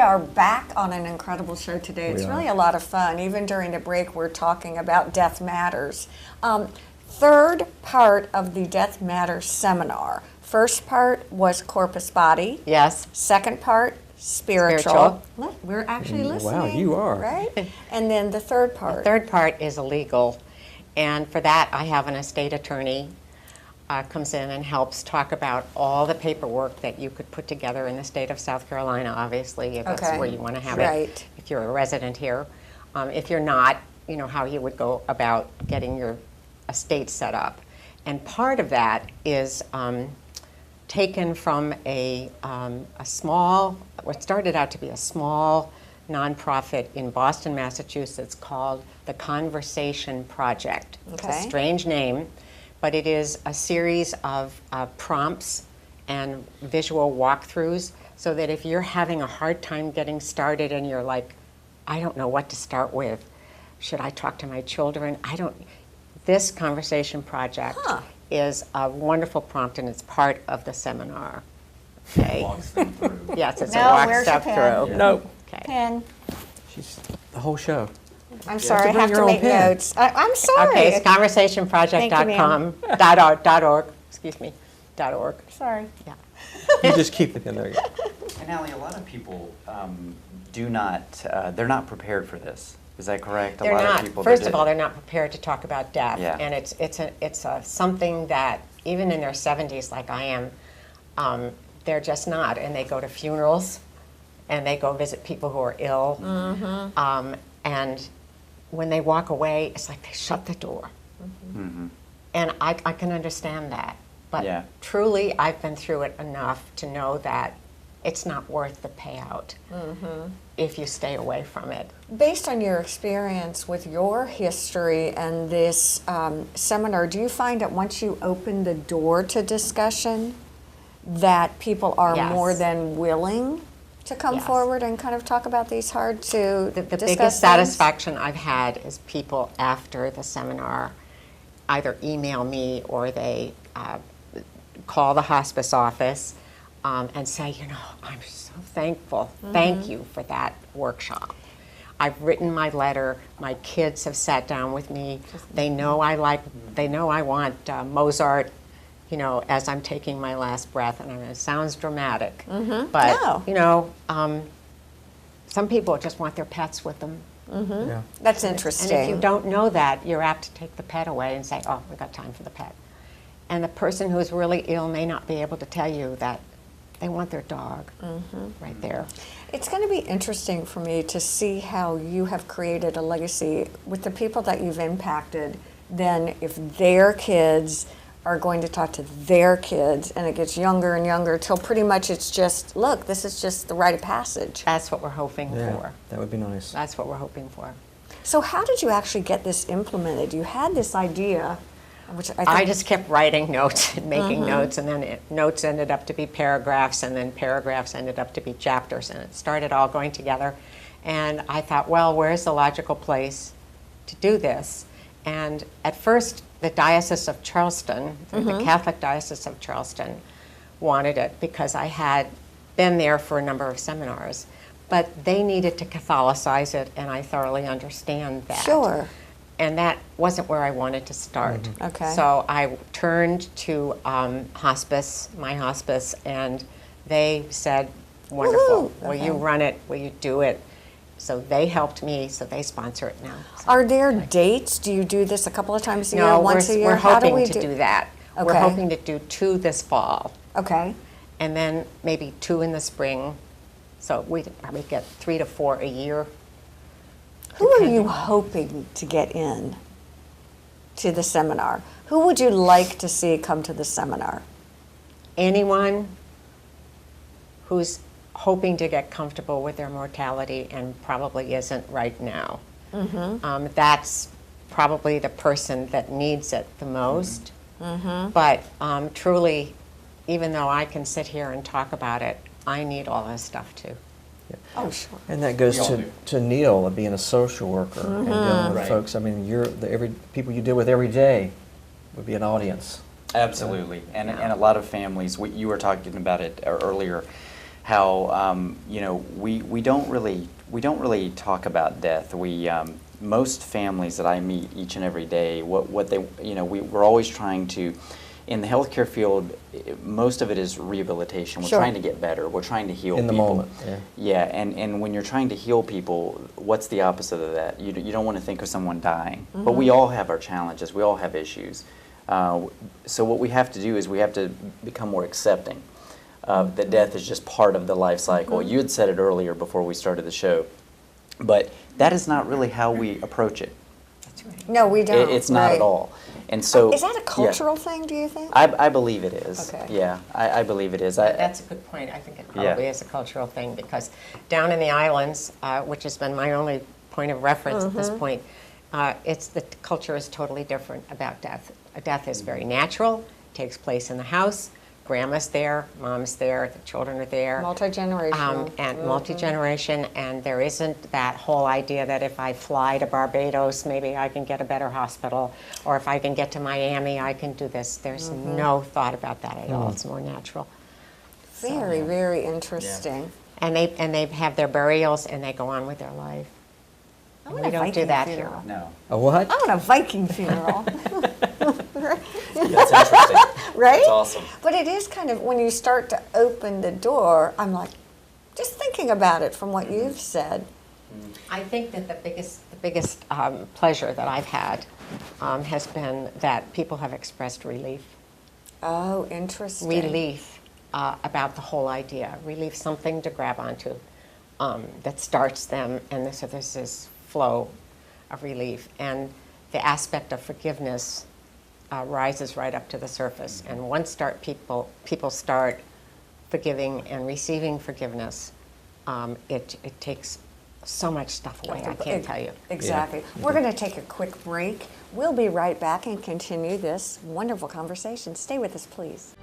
are back on an incredible show today. It's really a lot of fun. Even during the break, we're talking about Death Matters. Third part of the Death Matters seminar. First part was corpus body. Yes. Second part, spiritual. Look, we're actually listening. Wow, you are. Right? And then the third part. The third part is legal. And for that, I have an estate attorney comes in and helps talk about all the paperwork that you could put together in the state of South Carolina, obviously, if that's where you want to have it, if you're a resident here. If you're not, you know, how you would go about getting your estate set up. And part of that is taken from a small, what started out to be a small nonprofit in Boston, Massachusetts called the Conversation Project. It's a strange name, but it is a series of prompts and visual walkthroughs so that if you're having a hard time getting started and you're like, I don't know what to start with, should I talk to my children? This Conversation Project is a wonderful prompt, and it's part of the seminar. Okay. Walks them through. Yes, it's a walk step through. No. Okay. Pen. She's the whole show. I'm sorry, I bring have your to own make pen. notes. I'm sorry. Okay, it's conversationproject.com, .org, excuse me, .org. Sorry. Yeah. You just keep the pen there. And Allie, a lot of people do not, they're not prepared for this. Is that correct? They're not. First of all, they're not prepared to talk about death, and it's something that even in their 70s, like I am, they're just not. And they go to funerals, and they go visit people who are ill, and when they walk away, it's like they shut the door. And I can understand that, but truly, I've been through it enough to know that it's not worth the payout if you stay away from it. Based on your experience with your history and this seminar, do you find that once you open the door to discussion, that people are more than willing to come forward and kind of talk about these hard to The discuss biggest things? satisfaction I've had is people after the seminar either email me or they call the hospice office and say, you know, I'm so thankful. Thank you for that workshop. I've written my letter. My kids have sat down with me. They know I want Mozart, you know, as I'm taking my last breath. And I mean, it sounds dramatic, but you know, some people just want their pets with them. Yeah. That's interesting. And if you don't know that, you're apt to take the pet away and say, oh, we've got time for the pet. And the person who's really ill may not be able to tell you that they want their dog right there. It's going to be interesting for me to see how you have created a legacy with the people that you've impacted. Then if their kids are going to talk to their kids, and it gets younger and younger till pretty much it's just, look, this is just the rite of passage. That's what we're hoping for. That would be nice. That's what we're hoping for. So how did you actually get this implemented? You had this idea, which I think I just kept writing notes and making notes, and then notes ended up to be paragraphs, and then paragraphs ended up to be chapters, and it started all going together. And I thought, well, where's the logical place to do this? And at first, the Diocese of Charleston, the Catholic Diocese of Charleston, wanted it because I had been there for a number of seminars, but they needed to Catholicize it, and I thoroughly understand that. Sure. And that wasn't where I wanted to start. Okay. So I turned to hospice, my hospice, and they said, wonderful, will you run it, will you do it? So they helped me, so they sponsor it now. So Are there dates? Do you do this a couple of times a year, no, once a year? we're How hoping we to do that. We're Okay. hoping to do 2 this fall, Okay. and then maybe 2 in the spring. So we probably get 3 to 4 a year. Who are you hoping to get in to the seminar? Who would you like to see come to the seminar? Anyone who's hoping to get comfortable with their mortality and probably isn't right now. That's probably the person that needs it the most. But truly, even though I can sit here and talk about it, I need all this stuff too. Oh, sure. And that goes We all to Neil, of being a social worker and dealing with folks. I mean, people you deal with every day would be an audience. Absolutely, and a lot of families. You were talking about it earlier. how we don't really talk about death. Most families that I meet each and every day, what they we're always trying to, in the healthcare field, most of it is rehabilitation. We're Sure. trying to get better. We're trying to heal In the people. moment, yeah. Yeah, and when you're trying to heal people, what's the opposite of that? You don't want to think of someone dying. But we all have our challenges. We all have issues. So what we have to do is we have to become more accepting that death is just part of the life cycle. You had said it earlier before we started the show, but that is not really how we approach it. That's right. No, we don't. It's not right. at all. And so, Is that a yeah. cultural thing, do you think? I believe it is. Okay. Yeah, I believe it is. That's a good point. I think it probably Yeah. is a cultural thing because down in the islands, which has been my only point of reference at this point, the culture is totally different about death. Death is very natural, takes place in the house. Grandma's there, mom's there, the children are there. Multi-generational. And multi-generation, and there isn't that whole idea that if I fly to Barbados, maybe I can get a better hospital, or if I can get to Miami, I can do this. There's no thought about that at all. It's more natural. Very, very interesting. And they have their burials and they go on with their life. I And want we a don't do Viking that funeral. here. No. A what? I want a Viking funeral. That's interesting. Right? That's awesome. But it is kind of, when you start to open the door, I'm like, just thinking about it from what you've said. I think that the biggest pleasure that I've had has been that people have expressed relief. Oh, interesting. Relief about the whole idea. Relief, something to grab onto that starts them, and so there's this flow of relief. And the aspect of forgiveness rises right up to the surface. And once people start forgiving and receiving forgiveness, it takes so much stuff away, I can't tell you. Exactly. Yeah. We're going to take a quick break. We'll be right back and continue this wonderful conversation. Stay with us, please.